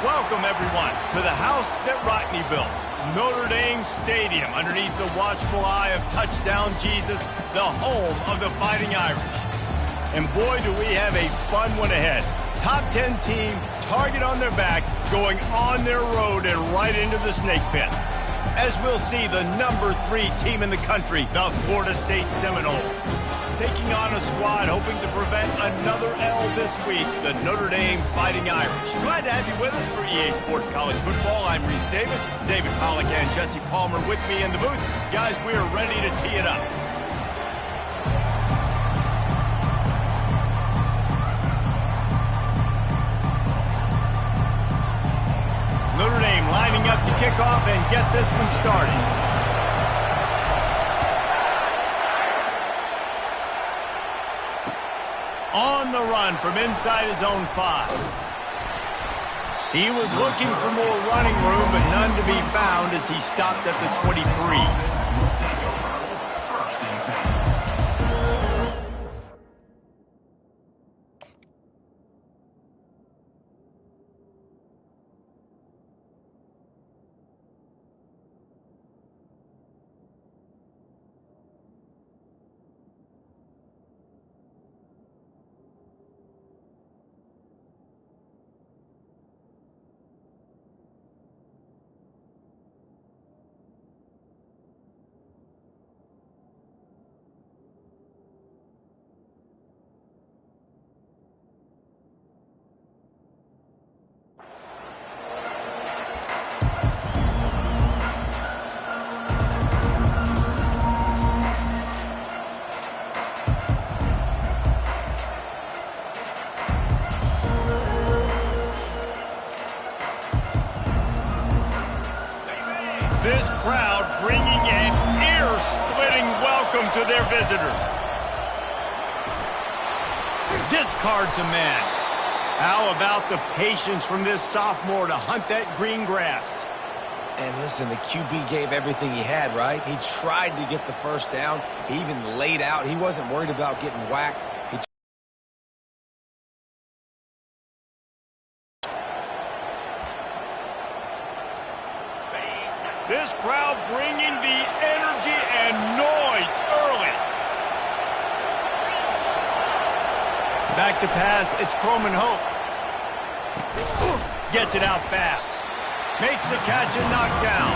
Welcome, everyone, to the house that Rodney built, Notre Dame Stadium, underneath the watchful eye of Touchdown Jesus, the home of the Fighting Irish. And boy, do we have a fun one ahead. Top 10 team, target on their back, going on their road and right into the snake pit. As we'll see, the number 3 team in the country, the Florida State Seminoles, taking on a squad hoping to prevent another L this week, the Notre Dame Fighting Irish. Glad to have you with us for EA Sports College Football. I'm Reese Davis, David Pollack and Jesse Palmer with me in the booth. Guys, we are ready to tee it up. Notre Dame lining up to kick off and get this one started. On the run from inside his own 5. He was looking for more running room, but none to be found as he stopped at the 23. This crowd bringing an ear-splitting welcome to their visitors. Discards a man. How about the patience from this sophomore to hunt that green grass? And listen, the QB gave everything he had, right? He tried to get the first down. He even laid out. He wasn't worried about getting whacked. This crowd bringing the energy and noise early. Back to pass, it's Coleman Hope. Gets it out fast. Makes the catch and knocked down.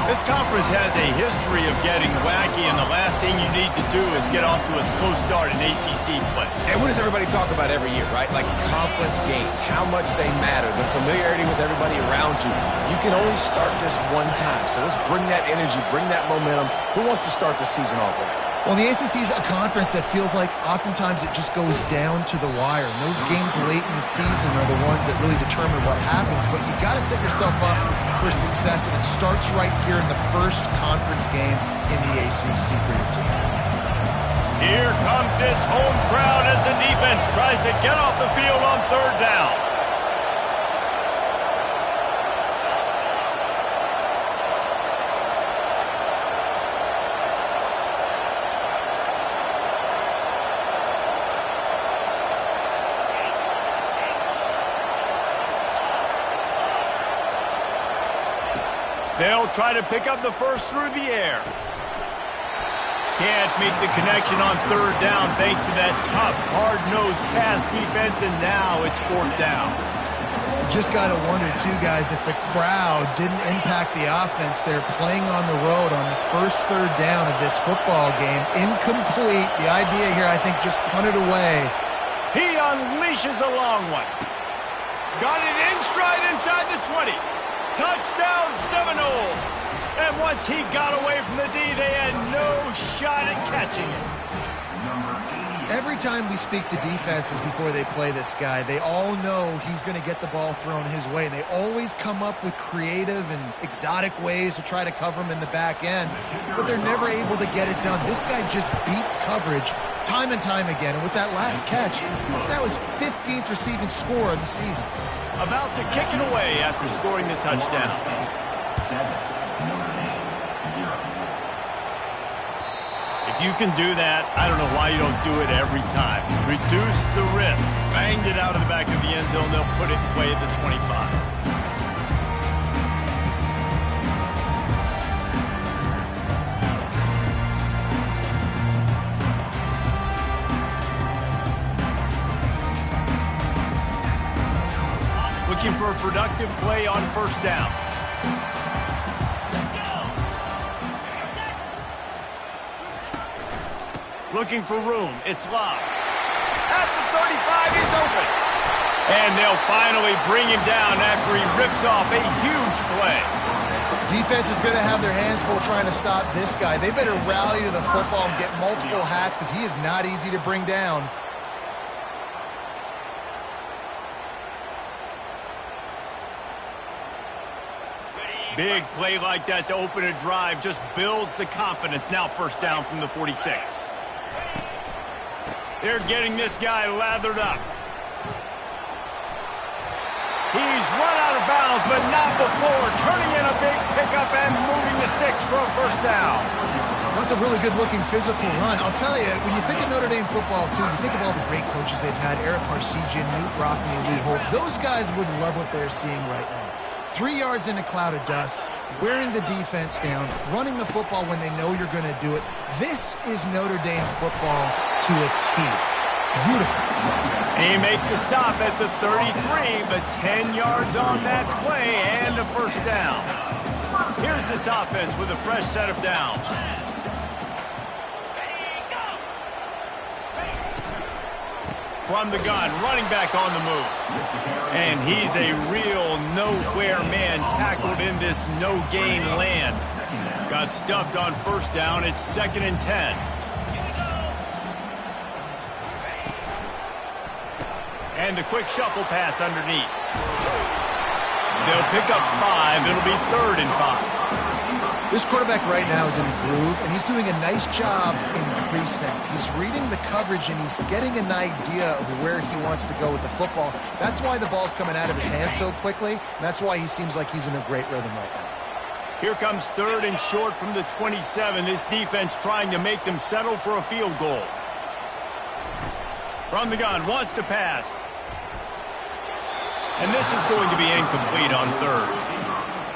This conference has a history of getting wacky, and the last thing you need to do is get off to a slow start in ACC play. And what does everybody talk about every year, right? Like conference games, how much they matter, the familiarity with everybody around you. You can only start this one time, so let's bring that energy, bring that momentum. Who wants to start the season off right? Well, the ACC is a conference that feels like oftentimes it just goes down to the wire. And those games late in the season are the ones that really determine what happens. But you got to set yourself up for success, and it starts right here in the first conference game in the ACC for your team. Here comes this home crowd as the defense tries to get off the field on third down. They'll try to pick up the first through the air. Can't make the connection on third down thanks to that tough, hard-nosed pass defense, and now it's fourth down. Just got to wonder, too, guys, if the crowd didn't impact the offense. They're playing on the road on the first third down of this football game. Incomplete. The idea here, I think, just punt it away. He unleashes a long one. Got it in stride inside the 20. Touchdown Seminoles! And once he got away from the D, they had no shot at catching it. Every time we speak to defenses before they play this guy, they all know he's going to get the ball thrown his way. And they always come up with creative and exotic ways to try to cover him in the back end. But they're never able to get it done. This guy just beats coverage time and time again. And with that last catch, that's now his 15th receiving score of the season. About to kick it away after scoring the touchdown. If you can do that, I don't know why you don't do it every time. Reduce the risk. Banged it out of the back of the end zone. They'll put it away at the 25. Looking for a productive play on first down. Looking for room. It's Love. At the 35, he's open. And they'll finally bring him down after he rips off a huge play. Defense is going to have their hands full trying to stop this guy. They better rally to the football and get multiple hats because he is not easy to bring down. Big play like that to open a drive just builds the confidence. Now first down from the 46. They're getting this guy lathered up. He's run out of bounds, but not before turning in a big pickup and moving the sticks for a first down. That's a really good-looking physical run. I'll tell you, when you think of Notre Dame football, too, you think of all the great coaches they've had, Eric Parsegian, Newt Rockne, Lou Holtz. Those guys would love what they're seeing right now. 3 yards in a cloud of dust, wearing the defense down, running the football when they know you're going to do it. This is Notre Dame football to a T. Beautiful. They make the stop at the 33, but 10 yards on that play and a first down. Here's this offense with a fresh set of downs. From the gun, running back on the move. And he's a real nowhere man tackled in this no-gain land. Got stuffed on first down. It's 2nd and 10. And the quick shuffle pass underneath. They'll pick up 5. It'll be 3rd and 5. This quarterback right now is in a groove, and he's doing a nice job increasing. He's reading the coverage, and he's getting an idea of where he wants to go with the football. That's why the ball's coming out of his hands so quickly, and that's why he seems like he's in a great rhythm right now. Here comes 3rd and short from the 27. This defense trying to make them settle for a field goal. From the gun, wants to pass. And this is going to be incomplete on 3rd.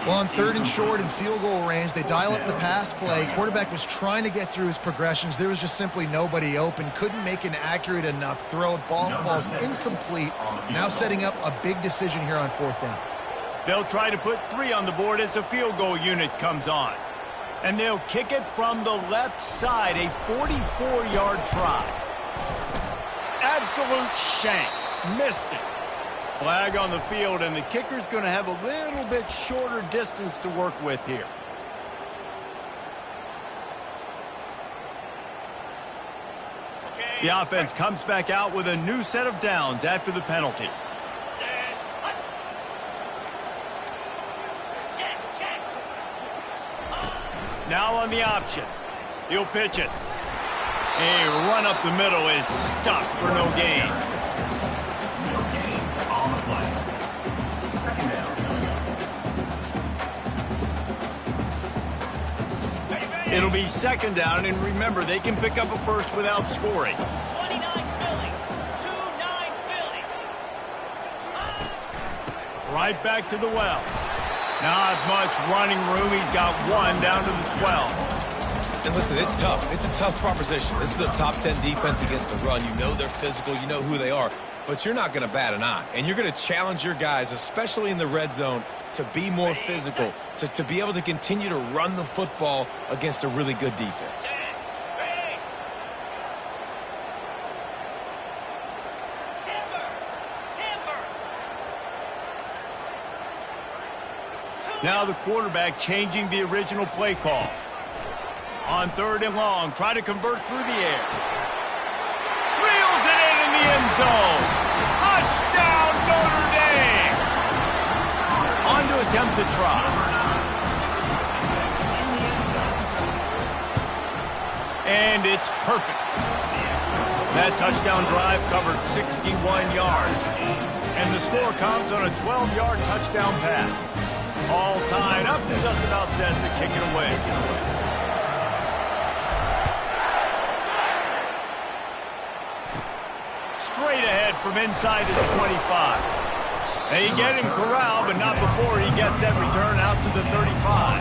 Well, on 3rd and short in field goal range, they dial up the pass play. Quarterback was trying to get through his progressions. There was just simply nobody open. Couldn't make an accurate enough throw. Ball falls incomplete. Now setting up a big decision here on 4th down. They'll try to put 3 on the board as the field goal unit comes on. And they'll kick it from the left side, a 44-yard try. Absolute shank. Missed it. Flag on the field, and the kicker's going to have a little bit shorter distance to work with here. The offense comes back out with a new set of downs after the penalty. Now on the option. He'll pitch it. A run up the middle is stuck for no gain. It'll be 2nd down, and remember, they can pick up a first without scoring. 29 Philly. 2-9 Philly. Right back to the well. Not much running room. He's got 1 down to the 12. And listen, it's tough. It's a tough proposition. This is the top 10 defense against the run. You know they're physical. You know who they are. But you're not going to bat an eye. And you're going to challenge your guys, especially in the red zone, to be more physical, to be able to continue to run the football against a really good defense. Now the quarterback changing the original play call. On 3rd and long, try to convert through the air. Reels it in the end zone. Touchdown, Notre Dame. On to attempt the try. And it's perfect. That touchdown drive covered 61 yards. And the score comes on a 12-yard touchdown pass. All tied up and just about set to kick it away. straight ahead from inside his 25. They get him corralled, but not before he gets that return out to the 35.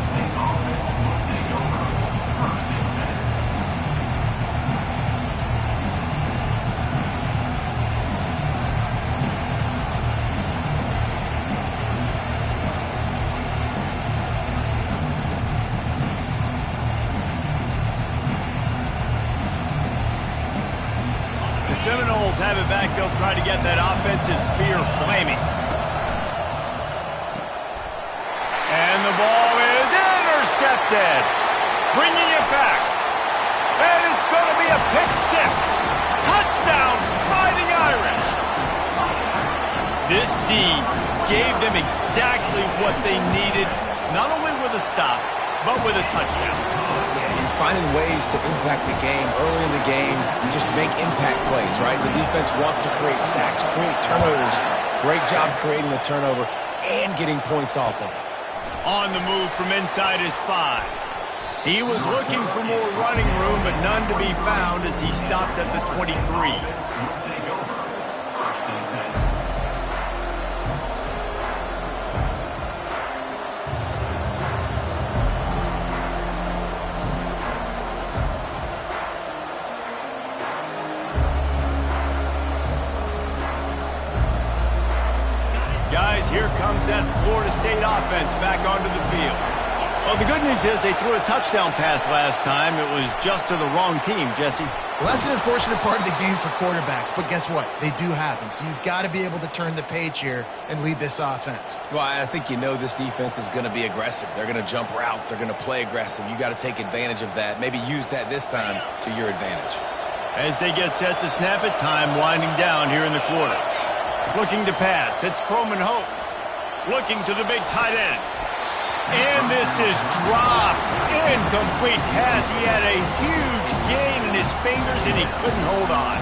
Seminoles have it back. They'll try to get that offensive spear flaming. And the ball is intercepted. Bringing it back. And it's going to be a pick six. Touchdown, Fighting Irish. This D gave them exactly what they needed, not only with a stop, but with a touchdown. And finding ways to impact the game early in the game, just make impact plays, right? The defense wants to create sacks, create turnovers. Great job creating the turnover and getting points off of it. On the move from inside his 5. He was looking for more running room, but none to be found as he stopped at the 23. Guys, here comes that Florida State offense back onto the field. Well, the good news is they threw a touchdown pass last time. It was just to the wrong team, Jesse. Well, that's an unfortunate part of the game for quarterbacks, but guess what? They do happen, so you've got to be able to turn the page here and lead this offense. Well, I think you know this defense is going to be aggressive. They're going to jump routes. They're going to play aggressive. You got to take advantage of that. Maybe use that this time to your advantage. As they get set to snap it, time winding down here in the quarter. Looking to pass. It's Croman Hope. Looking to the big tight end. And this is dropped. Incomplete pass. He had a huge gain in his fingers, and he couldn't hold on.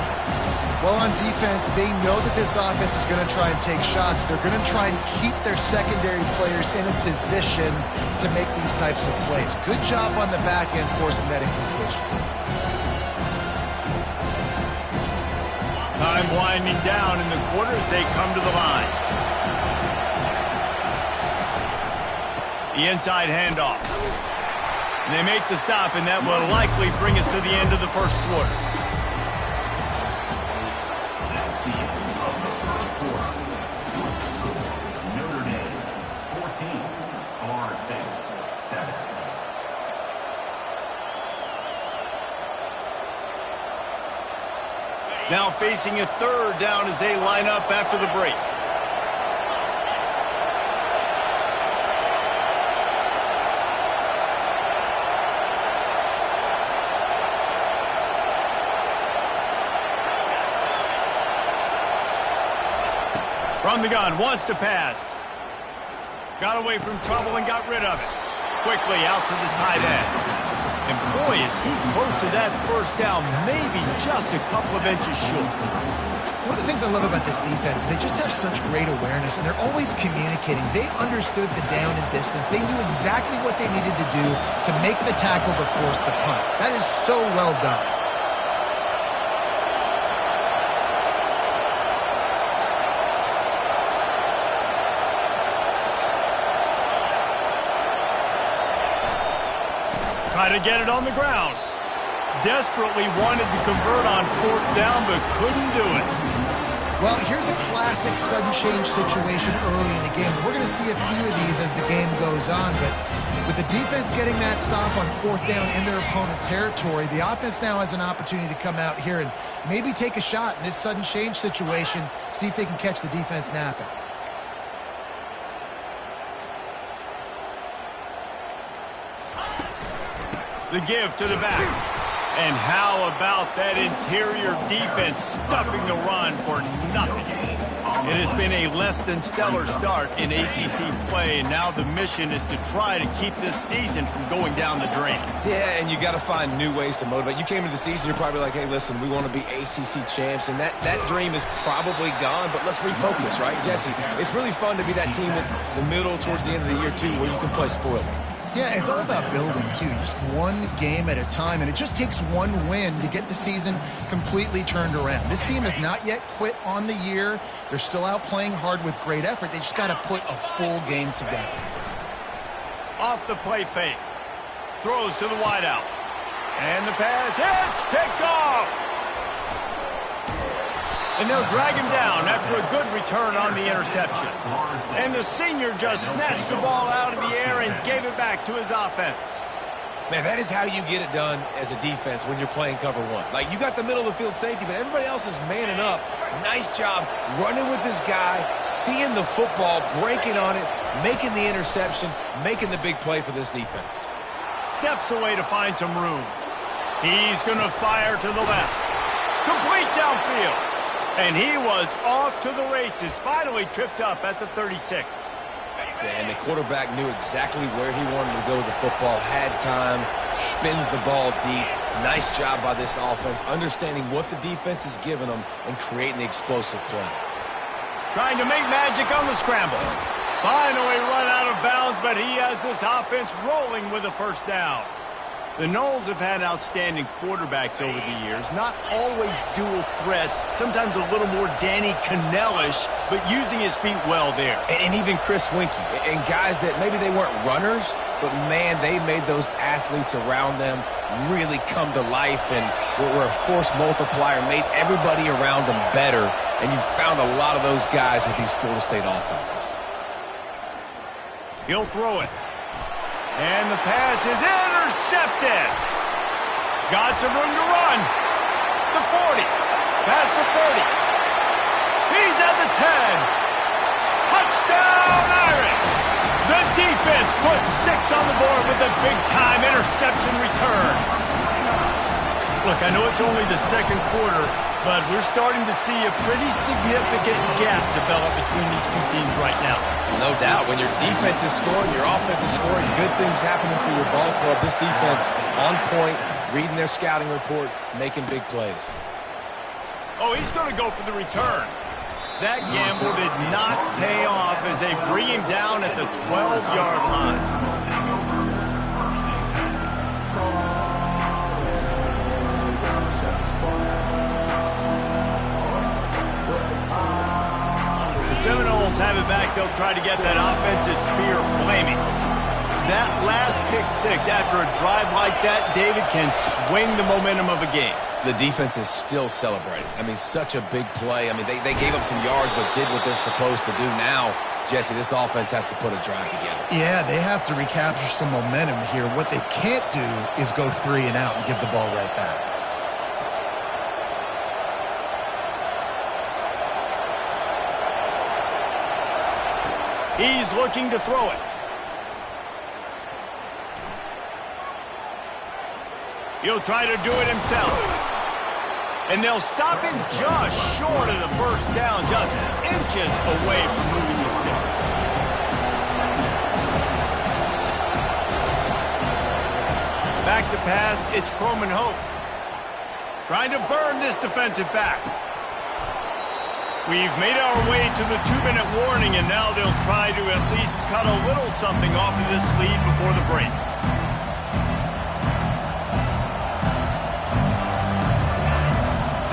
Well, on defense, they know that this offense is going to try and take shots. They're going to try and keep their secondary players in a position to make these types of plays. Good job on the back end forcing that incompletion. Time winding down in the quarter as they come to the line. The inside handoff. And they make the stop, and that will likely bring us to the end of the first quarter. Notre Dame, 14. Florida State, 7. Now facing a third down as they line up after the break. From the gun, wants to pass. Got away from trouble and got rid of it. Quickly out to the tight end. And boy, is he close to that first down, maybe just a couple of inches short. One of the things I love about this defense is they just have such great awareness, and they're always communicating. They understood the down and distance. They knew exactly what they needed to do to make the tackle to force the punt. That is so well done. Try to get it on the ground. Desperately wanted to convert on fourth down, but couldn't do it. Well, here's a classic sudden change situation early in the game. We're going to see a few of these as the game goes on, but with the defense getting that stop on fourth down in their opponent territory, the offense now has an opportunity to come out here and maybe take a shot in this sudden change situation, see if they can catch the defense napping. The give to the back. And how about that interior defense stuffing the run for nothing? It has been a less than stellar start in ACC play, and now the mission is to try to keep this season from going down the drain. Yeah, and you got to find new ways to motivate. You came into the season, you're probably like, hey, listen, we want to be ACC champs, and that dream is probably gone, but let's refocus, right, Jesse? It's really fun to be that team in the middle towards the end of the year, too, where you can play spoiler. Yeah, it's all about building, too. Just one game at a time, and it just takes one win to get the season completely turned around. This team has not yet quit on the year. They're still out playing hard with great effort. They just got to put a full game together. Off the play fake. Throws to the wideout. And the pass hits. Picked off. And they'll drag him down after a good return on the interception. And the senior just snatched the ball out of the air and gave it back to his offense. Man, that is how you get it done as a defense when you're playing cover one. Like, you got the middle of the field safety, but everybody else is manning up. Nice job running with this guy, seeing the football, breaking on it, making the interception, making the big play for this defense. Steps away to find some room. He's going to fire to the left. Complete downfield. And he was off to the races, finally tripped up at the 36. And the quarterback knew exactly where he wanted to go with the football, had time, spins the ball deep. Nice job by this offense, understanding what the defense is giving them and creating the explosive play. Trying to make magic on the scramble. Finally run out of bounds, but he has this offense rolling with a first down. The Noles have had outstanding quarterbacks over the years, not always dual threats, sometimes a little more Danny Cannell-ish, but using his feet well there. And even Chris Winkie, and guys that maybe they weren't runners, but man, they made those athletes around them really come to life and were a force multiplier, made everybody around them better, and you found a lot of those guys with these Florida State offenses. He'll throw it. And the pass is intercepted. Got some room to run. The 40. Past the 30. He's at the 10. Touchdown, Irish. The defense puts 6 on the board with a big-time interception return. Look, I know it's only the second quarter, but we're starting to see a pretty significant gap develop between these two teams right now. No doubt. When your defense is scoring, your offense is scoring, good things happening for your ball club. This defense on point, reading their scouting report, making big plays. Oh, he's going to go for the return. That gamble did not pay off as they bring him down at the 12-yard line. Seminoles have it back. They'll try to get that offensive spear flaming. That last pick six after a drive like that, David, can swing the momentum of a game. The defense is still celebrating. I mean, such a big play. I mean, they gave up some yards but did what they're supposed to do. Now, Jesse, this offense has to put a drive together. Yeah, they have to recapture some momentum here. What they can't do is go 3 and out and give the ball right back. He's looking to throw it. He'll try to do it himself. And they'll stop him just short of the first down, just inches away from moving the sticks. Back to pass, it's Croman Hope. Trying to burn this defensive back. We've made our way to the 2-minute warning, and now they'll try to at least cut a little something off of this lead before the break.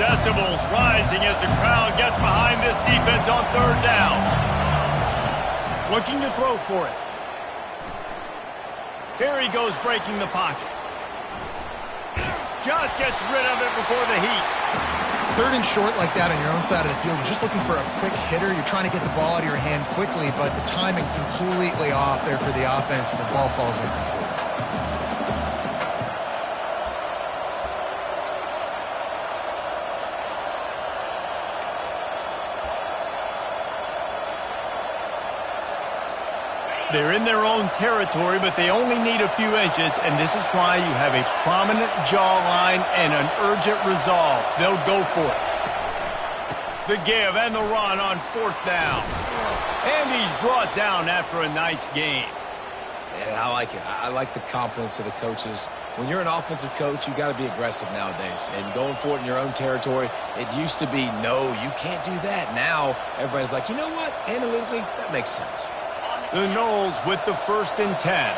Decibels rising as the crowd gets behind this defense on 3rd down. Looking to throw for it. Here he goes breaking the pocket. Just gets rid of it before the heat. 3rd and short like that on your own side of the field, you're just looking for a quick hitter. You're trying to get the ball out of your hand quickly, but the timing completely off there for the offense, and the ball falls incomplete. They're in their own territory, but they only need a few inches, and this is why you have a prominent jawline and an urgent resolve. They'll go for it. The give and the run on 4th down. And he's brought down after a nice gain. Yeah, I like it. I like the confidence of the coaches. When you're an offensive coach, you got to be aggressive nowadays. And going for it in your own territory, it used to be, no, you can't do that. Now, everybody's like, you know what? Analytically, that makes sense. The Noles with the 1st and 10.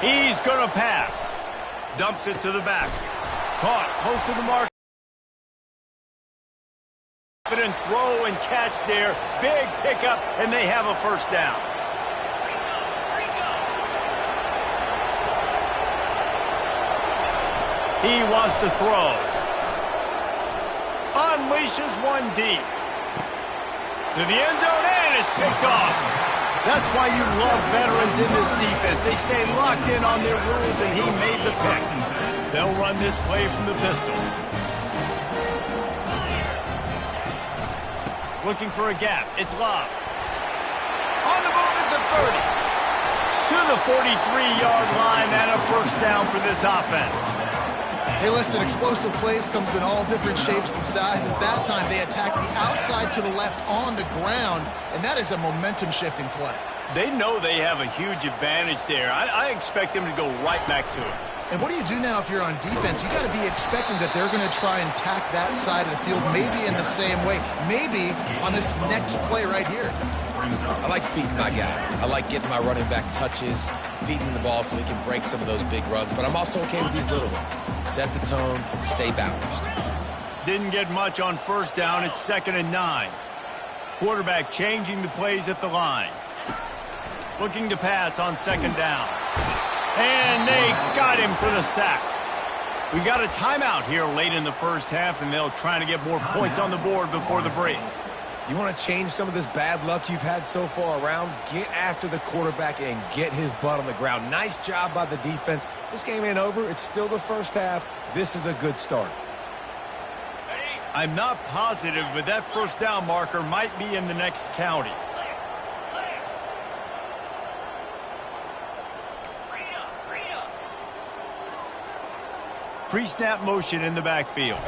He's going to pass. Dumps it to the back. Caught close to the mark. And throw and catch there. Big pickup, and they have a first down. He wants to throw. Unleashes one deep. To the end zone, and is picked off. That's why you love veterans in this defense. They stay locked in on their rules, and he made the pick. They'll run this play from the pistol. Looking for a gap. It's Love. On the move at the 30. To the 43-yard line and a first down for this offense. Hey, listen, explosive plays comes in all different shapes and sizes. That time they attack the outside to the left on the ground, and that is a momentum-shifting play. They know they have a huge advantage there. I expect them to go right back to it. And what do you do now if you're on defense? You got to be expecting that they're going to try and tack that side of the field, maybe in the same way, maybe on this next play right here. I like feeding my guy. I like getting my running back touches, feeding the ball so he can break some of those big runs. But I'm also okay with these little ones. Set the tone, stay balanced. Didn't get much on first down. It's 2nd and 9. Quarterback changing the plays at the line. Looking to pass on 2nd down. And they got him for the sack. We got a timeout here late in the first half, and they'll try to get more points on the board before the break. You want to change some of this bad luck you've had so far around? Get after the quarterback and get his butt on the ground. Nice job by the defense. This game ain't over. It's still the first half. This is a good start. I'm not positive, but that first down marker might be in the next county. Pre-snap motion in the backfield.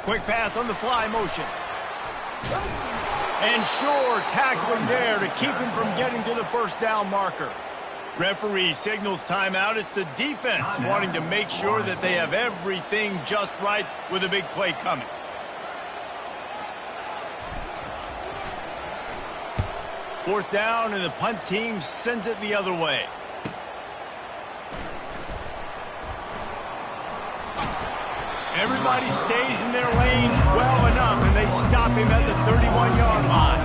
Quick pass on the fly motion. And sure, tackling there to keep him from getting to the first down marker. Referee signals timeout. It's the defense wanting to make sure that they have everything just right with a big play coming. Fourth down, and the punt team sends it the other way. Everybody stays in their lanes well enough, and they stop him at the 31-yard line.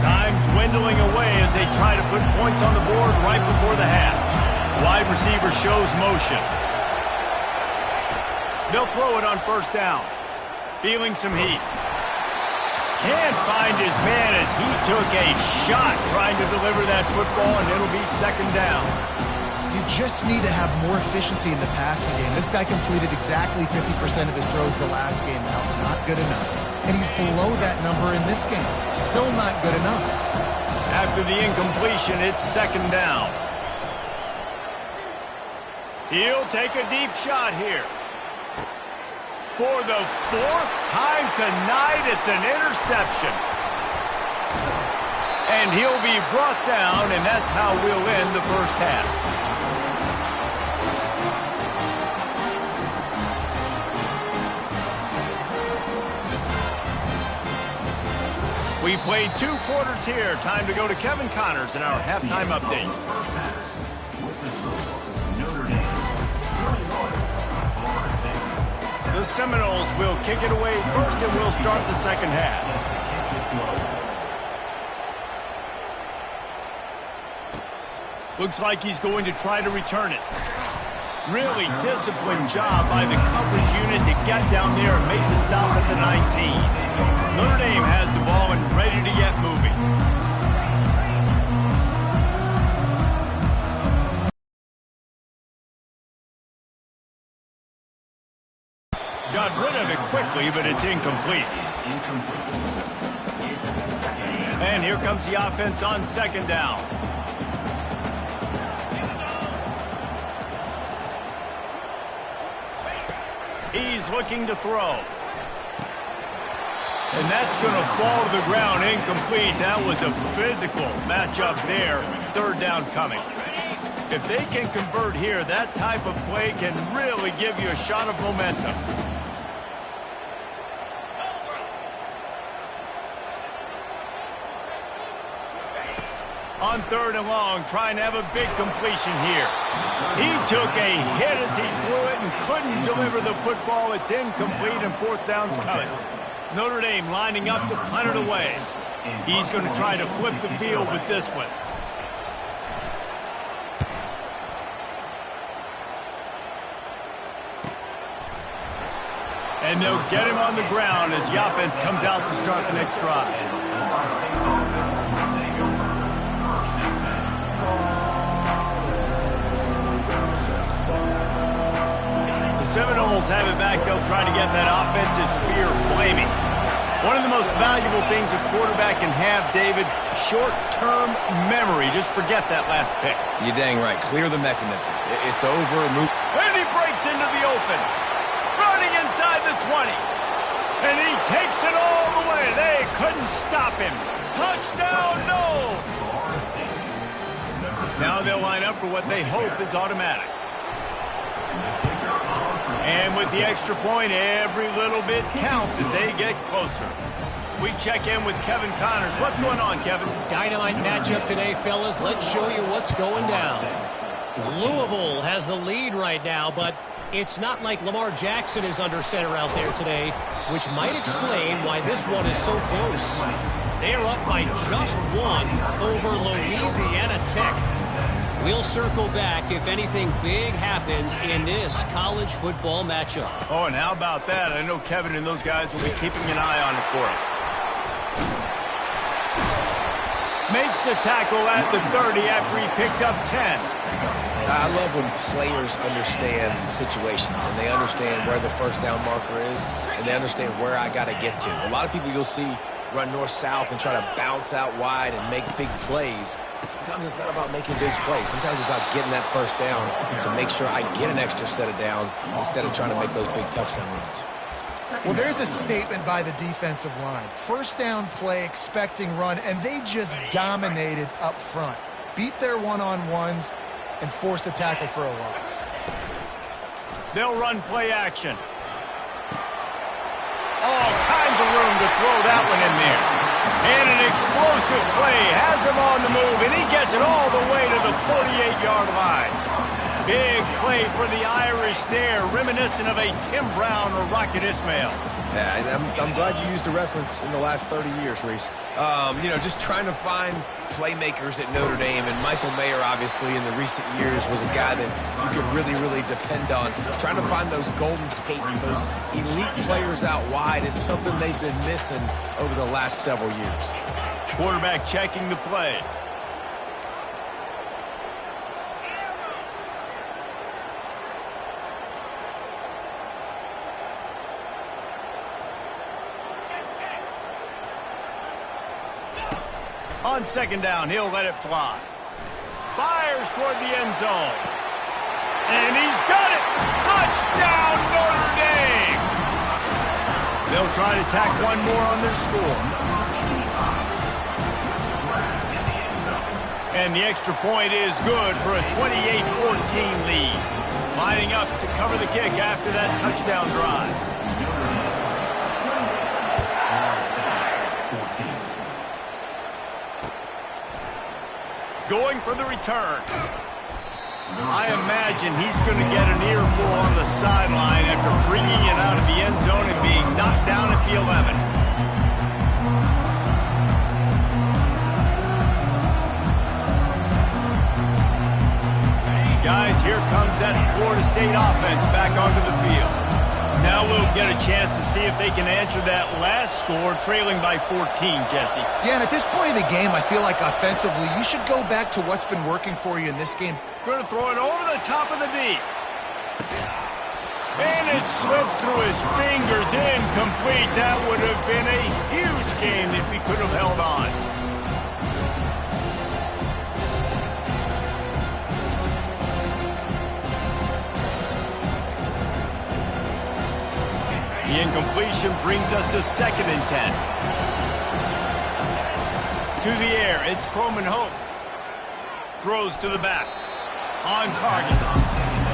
Time dwindling away as they try to put points on the board right before the half. Wide receiver shows motion. They'll throw it on first down. Feeling some heat. Can't find his man as he took a shot trying to deliver that football, and it'll be 2nd down. You just need to have more efficiency in the passing game. This guy completed exactly 50% of his throws the last game. Now, not good enough. And he's below that number in this game. Still not good enough. After the incompletion, it's 2nd down. He'll take a deep shot here. For the 4th time tonight, it's an interception. And he'll be brought down, and that's how we'll end the first half. We've played 2 quarters here. Time to go to Kevin Connors in our halftime update. Notre Dame. The Seminoles will kick it away first, and we'll start the second half. Looks like he's going to try to return it. Really disciplined job by the coverage unit to get down there and make the stop at the 19. Notre Dame has the ball and ready to get moving. Got rid of it quickly, but it's incomplete. And here comes the offense on 2nd down. He's looking to throw. And that's going to fall to the ground incomplete. That was a physical matchup there. 3rd down coming. If they can convert here, that type of play can really give you a shot of momentum. On 3rd and long, trying to have a big completion here. He took a hit as he threw it and couldn't deliver the football. It's incomplete and 4th down's coming. Notre Dame lining up to punt it away. He's going to try to flip the field with this one. And they'll get him on the ground as the offense comes out to start the next drive. The Seminoles have it back. They'll try to get that offensive spear flaming. One of the most valuable things a quarterback can have, David, short-term memory. Just forget that last pick. You're dang right. Clear the mechanism. It's over. Move. And he breaks into the open. Running inside the 20. And he takes it all the way. They couldn't stop him. Touchdown, no! Now they'll line up for what they hope is automatic. And with the extra point, every little bit counts as they get closer. We check in with Kevin Connors. What's going on, Kevin? Dynamite matchup today, fellas. Let's show you what's going down. Louisville has the lead right now, but it's not like Lamar Jackson is under center out there today, which might explain why this one is so close. They are up by just 1 over Louisiana Tech. We'll circle back if anything big happens in this college football matchup. Oh, and how about that? I know Kevin and those guys will be keeping an eye on it for us. Makes the tackle at the 30 after he picked up 10. I love when players understand the situations and they understand where the first down marker is and they understand where I got to get to. A lot of people you'll see run north-south and try to bounce out wide and make big plays. Sometimes it's not about making big plays. Sometimes it's about getting that first down to make sure I get an extra set of downs instead of trying to make those big touchdown runs. Well, there's a statement by the defensive line. First down play, expecting run, and they just dominated up front. Beat their one-on-ones and forced a tackle for a loss. They'll run play action. All kinds of room to throw that one in there. And an explosive play has him on the move, and he gets it all the way to the 48-yard line. Big play for the Irish there, reminiscent of a Tim Brown or Rocket Ismail. Yeah, and I'm glad you used a reference in the last 30 years, Reese. Just trying to find playmakers at Notre Dame, and Michael Mayer, obviously, in the recent years was a guy that you could really, really depend on. Trying to find those golden takes, those elite players out wide is something they've been missing over the last several years. Quarterback checking the play. On 2nd down, he'll let it fly. Fires toward the end zone. And he's got it! Touchdown, Notre Dame! They'll try to tack one more on their score. And the extra point is good for a 28-14 lead. Lining up to cover the kick after that touchdown drive. Going for the return. I imagine he's going to get an earful on the sideline after bringing it out of the end zone and being knocked down at the 11. Guys, here comes that Florida State offense back onto the field. Now we'll get a chance to see if they can answer that last score, trailing by 14, Jesse. Yeah, and at this point in the game, I feel like offensively, you should go back to what's been working for you in this game. Going to throw it over the top of the D. And it slips through his fingers, incomplete. That would have been a huge game if he could have held on. The incompletion brings us to 2nd and 10. To the air, it's Croman Hope. Throws to the back. On target.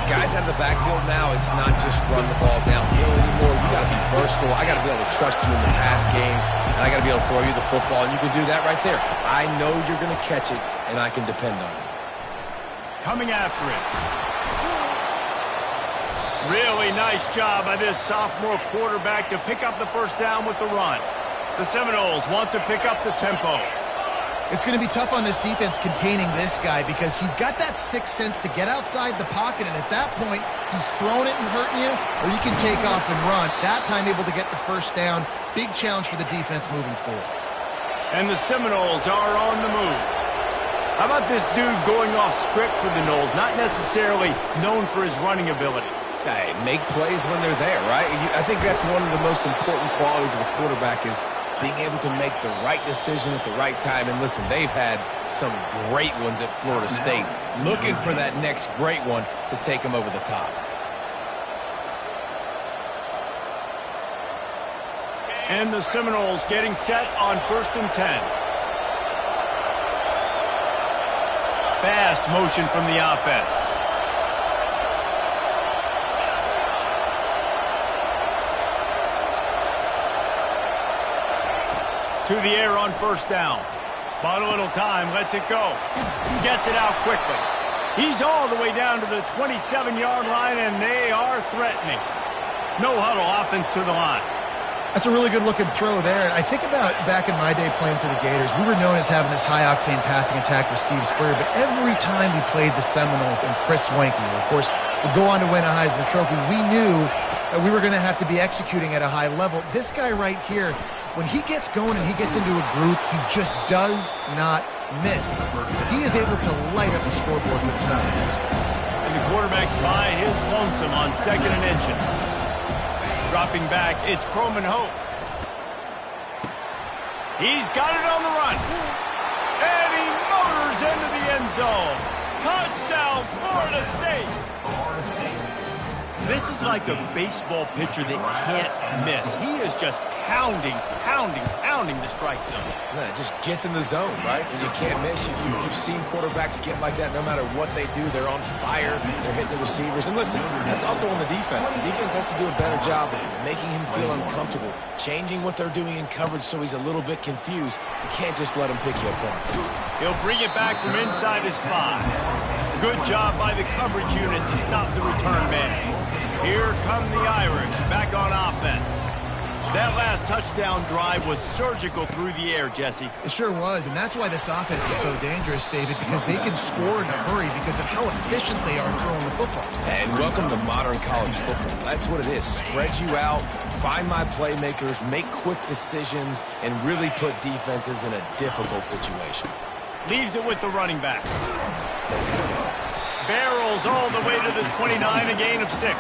guys out of the backfield now, it's not just run the ball downhill anymore. You got to be versatile. I got to be able to trust you in the pass game, and I got to be able to throw you the football, and you can do that right there. I know you're going to catch it, and I can depend on it. Coming after it. Really nice job by this sophomore quarterback to pick up the first down with the run. The Seminoles want to pick up the tempo. It's going to be tough on this defense containing this guy because he's got that sixth sense to get outside the pocket, and at that point, he's throwing it and hurting you, or you can take off and run. That time able to get the first down. Big challenge for the defense moving forward. And the Seminoles are on the move. How about this dude going off script for the Noles, not necessarily known for his running ability? Hey, make plays when they're there, right? I think that's one of the most important qualities of a quarterback is being able to make the right decision at the right time. And listen, they've had some great ones at Florida State. Looking for that next great one to take them over the top. And the Seminoles getting set on 1st and 10. Fast motion from the offense. To the air on 1st down. Bought a little time, lets it go. Gets it out quickly. He's all the way down to the 27-yard line, and they are threatening. No huddle, offense to the line. That's a really good-looking throw there. And I think about back in my day playing for the Gators, we were known as having this high-octane passing attack with Steve Spurrier, but every time we played the Seminoles and Chris Swanke, who, of course, would go on to win a Heisman Trophy, we knew that we were going to have to be executing at a high level. This guy right here, when he gets going and he gets into a groove, he just does not miss. He is able to light up the scoreboard for the Seminoles. And the quarterback's by his lonesome on 2nd and inches. Dropping back, it's Croman Hope. He's got it on the run. And he motors into the end zone. Touchdown, Florida State. This is like a baseball pitcher that can't miss. He is just pounding the strike zone. Yeah, it just gets in the zone, right? And you can't miss. You've seen quarterbacks get like that no matter what they do. They're on fire. They're hitting the receivers. And listen, that's also on the defense. The defense has to do a better job of making him feel uncomfortable, changing what they're doing in coverage so he's a little bit confused. You can't just let him pick you apart. He'll bring it back from inside his 5. Good job by the coverage unit to stop the return man. Here come the Irish back on offense. That last touchdown drive was surgical through the air, Jesse. It sure was, and that's why this offense is so dangerous, David, because they can score in a hurry because of how efficient they are throwing the football. And welcome to modern college football. That's what it is. Spread you out, find my playmakers, make quick decisions, and really put defenses in a difficult situation. Leaves it with the running back. Barrels all the way to the 29, a gain of 6.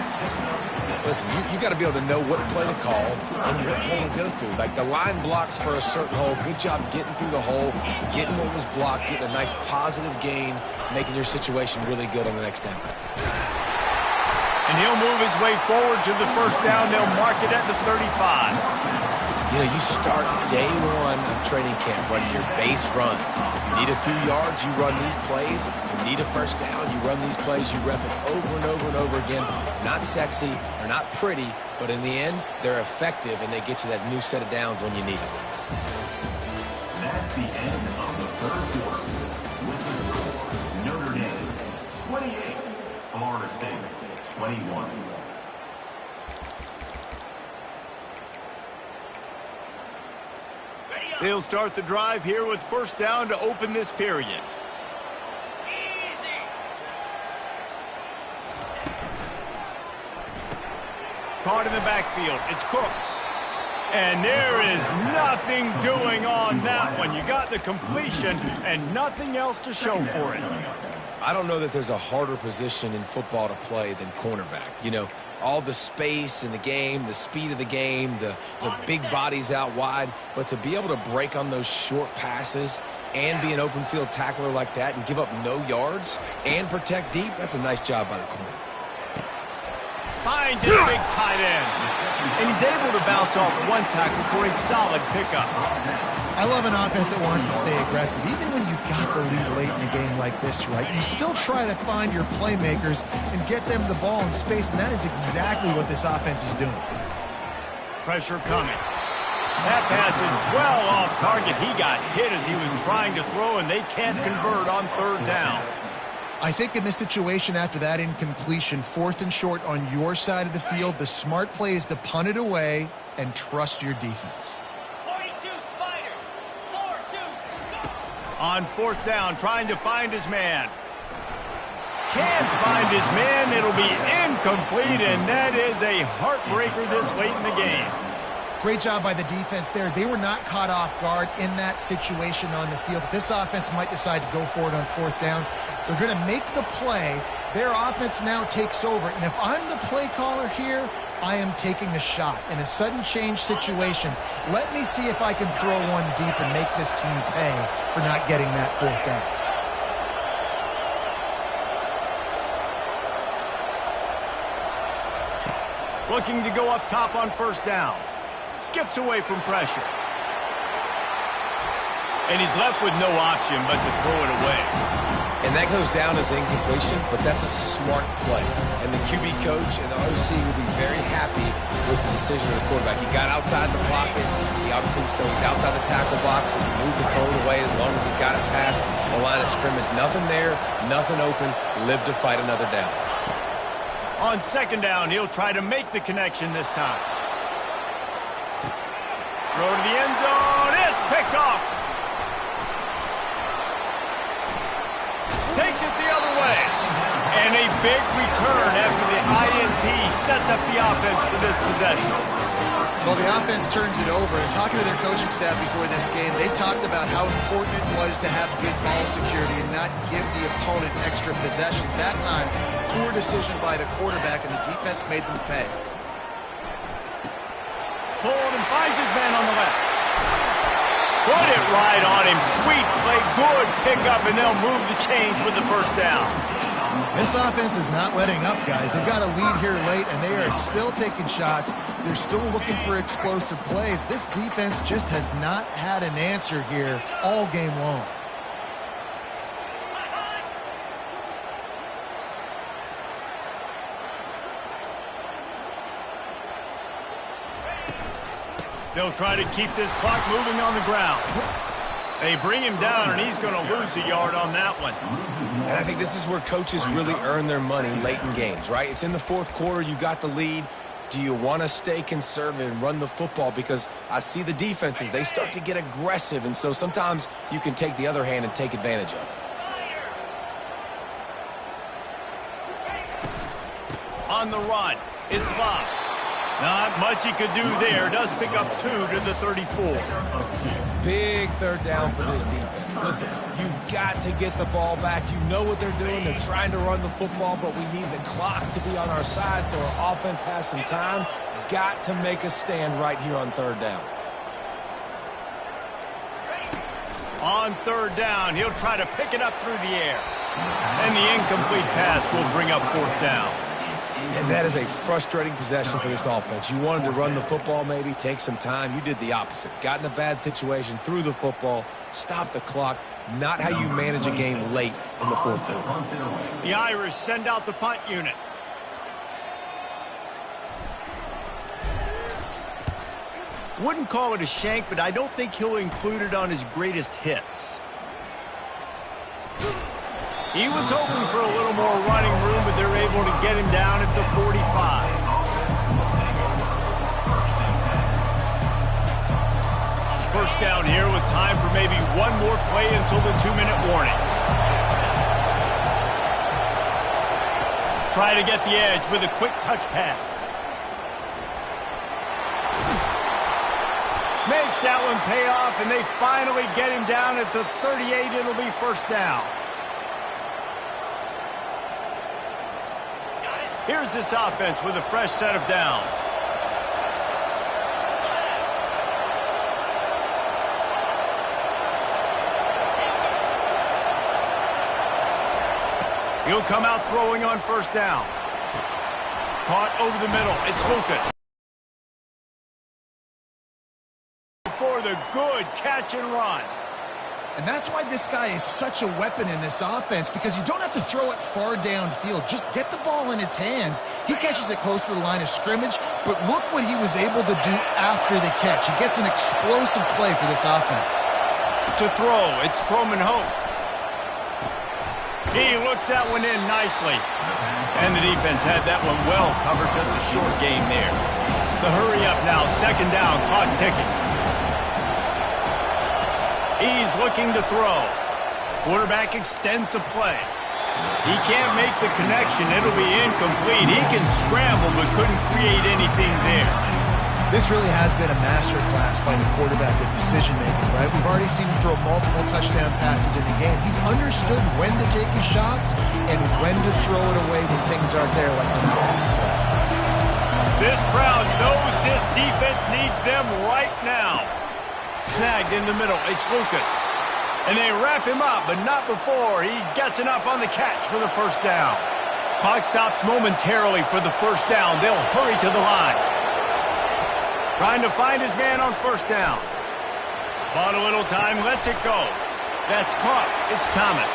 Listen, you got to be able to know what play to call and what hole to go through. Like the line blocks for a certain hole. Good job getting through the hole, getting what was blocked, getting a nice positive gain, making your situation really good on the next down. And he'll move his way forward to the first down. They'll mark it at the 35. You know, you start day one of training camp running your base runs. If you need a few yards, you run these plays. If you need a first down, you run these plays. You rep it over and over and over again. Not sexy or not pretty, but in the end, they're effective, and they get you that new set of downs when you need them. That's the end of the third quarter. With the score, Notre Dame 28, Florida State 21. They'll start the drive here with first down to open this period. Easy. Caught in the backfield. It's Cooks. And there is nothing doing on that one. You got the completion and nothing else to show for it. I don't know that there's a harder position in football to play than cornerback. You know, all the space in the game, the speed of the game, the big bodies out wide. But to be able to break on those short passes and be an open field tackler like that and give up no yards and protect deep, that's a nice job by the corner. Finds his big tight end. And he's able to bounce off one tackle for a solid pickup. I love an offense that wants to stay aggressive. Even when you've got the lead late in a game like this, right, you still try to find your playmakers and get them the ball in space, and that is exactly what this offense is doing. Pressure coming. That pass is well off target. He got hit as he was trying to throw, and they can't convert on third down. I think in this situation after that incompletion, 4th and short on your side of the field, the smart play is to punt it away and trust your defense. 42 Spider. 4-2. On 4th down, trying to find his man. Can't find his man. It'll be incomplete, and that is a heartbreaker this late in the game. Great job by the defense there. They were not caught off guard in that situation on the field. This offense might decide to go for it on 4th down. They're going to make the play. Their offense now takes over. And if I'm the play caller here, I am taking a shot. In a sudden change situation, let me see if I can throw one deep and make this team pay for not getting that 4th down. Looking to go up top on 1st down. Skips away from pressure. And he's left with no option but to throw it away. And that goes down as incompletion, but that's a smart play. And the QB coach and the OC will be very happy with the decision of the quarterback. He got outside the pocket. He obviously, so he's outside the tackle boxes. He moved to throw it away as long as he got it past the line of scrimmage. Nothing there, nothing open. Live to fight another down. On 2nd down, he'll try to make the connection this time. Throw to the end zone. It's picked off. Takes it the other way. And a big return after the INT sets up the offense for this possession. Well, the offense turns it over. And talking to their coaching staff before this game, they talked about how important it was to have good ball security and not give the opponent extra possessions. That time, poor decision by the quarterback, and the defense made them pay. Pulled and finds his man on the left. Put it right on him. Sweet play. Good pickup, and they'll move the chains with the 1st down. This offense is not letting up, guys. They've got a lead here late, and they are still taking shots. They're still looking for explosive plays. This defense just has not had an answer here all game long. They'll try to keep this clock moving on the ground. They bring him down, and he's going to lose a yard on that one. And I think this is where coaches really earn their money late in games, right? It's in the 4th quarter. You got the lead. Do you want to stay conservative and run the football? Because I see the defenses, they start to get aggressive, and so sometimes you can take the other hand and take advantage of it. On the run, it's Love. Not much he could do there. Does pick up 2 to the 34. Big 3rd down for this defense. Listen, you've got to get the ball back. You know what they're doing. They're trying to run the football, but we need the clock to be on our side so our offense has some time. Got to make a stand right here on 3rd down. On 3rd down, he'll try to pick it up through the air. And the incomplete pass will bring up 4th down. And that is a frustrating possession for this offense. You wanted to run the football, maybe take some time. You did the opposite. Got in a bad situation, threw the football, stopped the clock. Not how you manage a game late in the 4th quarter. The Irish send out the punt unit. Wouldn't call it a shank, but I don't think he'll include it on his greatest hits. He was hoping for a little more running room, but they're able to get him down at the 45. First down here with time for maybe one more play until the 2-minute warning. Try to get the edge with a quick touch pass. Makes that one pay off, and they finally get him down at the 38. It'll be 1st down. Here's this offense with a fresh set of downs. He'll come out throwing on 1st down. Caught over the middle. It's Lucas. For a good catch and run. And that's why this guy is such a weapon in this offense, because you don't have to throw it far downfield. Just get the ball in his hands. He catches it close to the line of scrimmage, but look what he was able to do after the catch. He gets an explosive play for this offense. To throw, it's Croman Hope. He looks that one in nicely. And the defense had that one well covered, just a short gain there. The hurry up now, second down, clock ticking. He's looking to throw. Quarterback extends the play. He can't make the connection. It'll be incomplete. He can scramble, but couldn't create anything there. This really has been a masterclass by the quarterback with decision-making, right? We've already seen him throw multiple touchdown passes in the game. He's understood when to take his shots and when to throw it away when things aren't there, like on that last play. This crowd knows this defense needs them right now. Snagged in the middle, it's Lucas. And they wrap him up, but not before he gets enough on the catch for the first down. Clock stops momentarily for the first down. They'll hurry to the line. Trying to find his man on first down. Bought a little time, lets it go. That's caught. It's Thomas.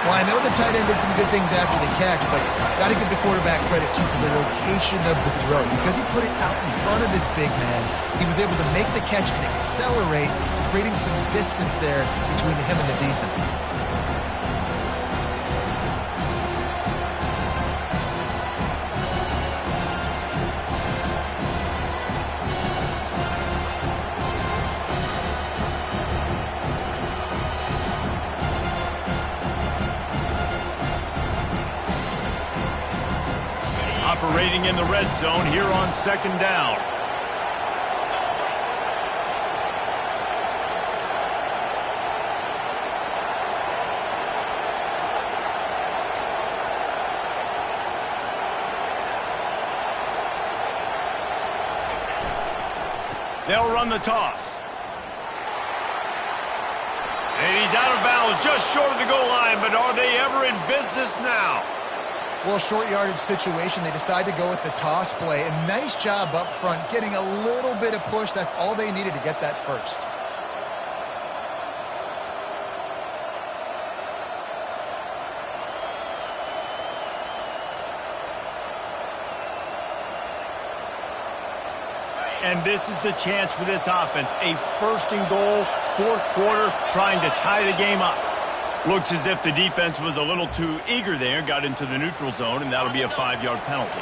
Well, I know the tight end did some good things after the catch, but got to give the quarterback credit, too, for the location of the throw. Because he put it out in front of this big man, he was able to make the catch and accelerate, creating some distance there between him and the defense. Operating in the red zone here on second down. They'll run the toss. And he's out of bounds just short of the goal line, but are they ever in business now? Well, short yardage situation, they decide to go with the toss play. And nice job up front, getting a little bit of push. That's all they needed to get that first. And this is the chance for this offense. A first and goal, fourth quarter, trying to tie the game up. Looks as if the defense was a little too eager there, got into the neutral zone, and that'll be a 5-yard penalty.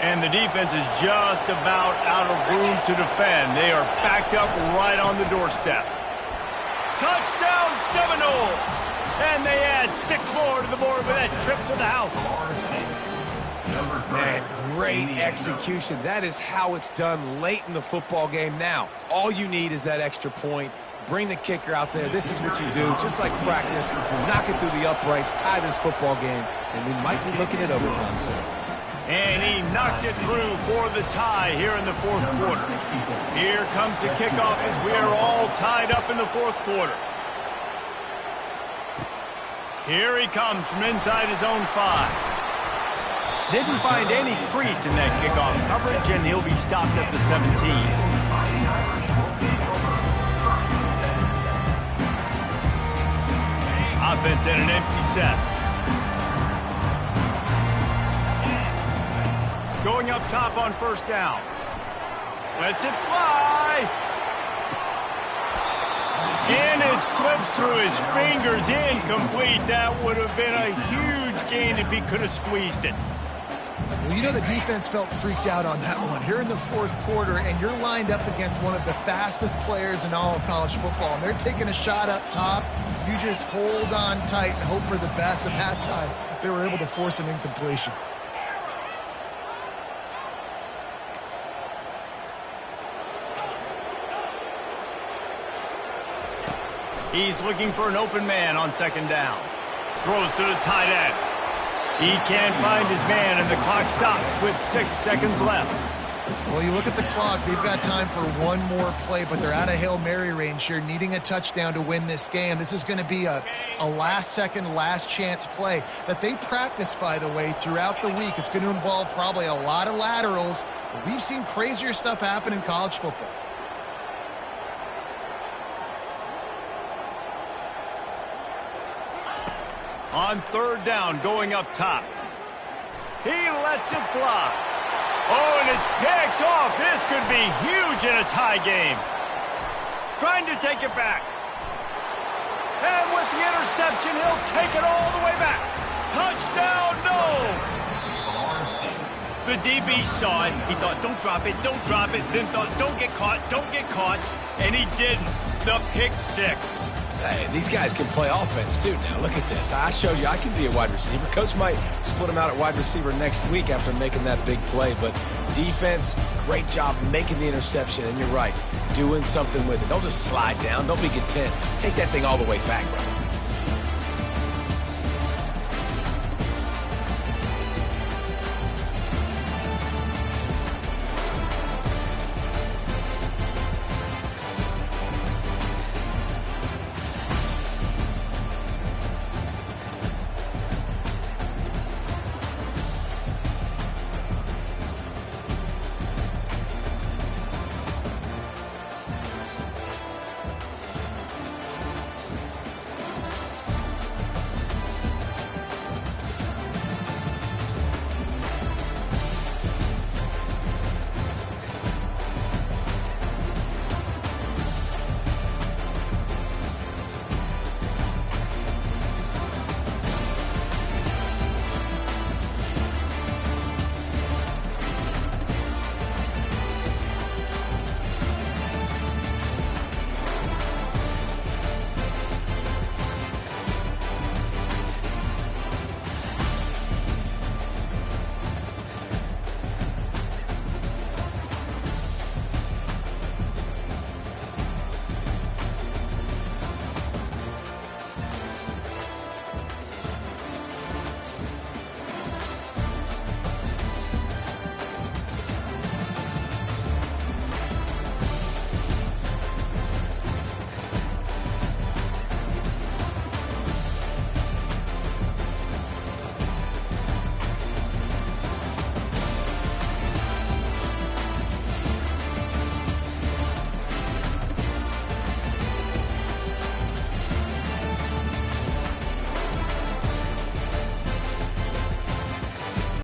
And the defense is just about out of room to defend. They are backed up right on the doorstep. Touchdown Seminoles! And they add 6 more to the board with that trip to the house. Man, great execution. That is how it's done late in the football game now. All you need is that extra point. Bring the kicker out there. This is what you do. Just like practice, knock it through the uprights, tie this football game, and we might be looking at overtime soon. And he knocks it through for the tie here in the fourth quarter. Here comes the kickoff as we are all tied up in the fourth quarter. Here he comes from inside his own 5. Didn't find any crease in that kickoff coverage, and he'll be stopped at the 17. Offense in an empty set. Going up top on first down. Lets it fly. And it slips through his fingers, incomplete. That would have been a huge gain if he could have squeezed it. Well, you know the defense felt freaked out on that one. Here in the fourth quarter, and you're lined up against one of the fastest players in all of college football, and they're taking a shot up top. You just hold on tight and hope for the best. And that time, they were able to force an incompletion. He's looking for an open man on second down. Throws to the tight end. He can't find his man, and the clock stops with 6 seconds left. Well, you look at the clock. They've got time for one more play, but they're out of Hail Mary range here, needing a touchdown to win this game. This is going to be a last-second, last-chance play that they practice, by the way, throughout the week. It's going to involve probably a lot of laterals. We've seen crazier stuff happen in college football. On third down, going up top. He lets it fly. Oh, and it's picked off. This could be huge in a tie game. Trying to take it back. And with the interception, he'll take it all the way back. Touchdown, no! The DB saw it. He thought, don't drop it, don't drop it. Then thought, don't get caught. And he didn't. The pick six. Hey, these guys can play offense, too. Now, look at this. I show you I can be a wide receiver. Coach might split him out at wide receiver next week after making that big play. But defense, great job making the interception. And you're right, doing something with it. Don't just slide down. Don't be content. Take that thing all the way back, brother.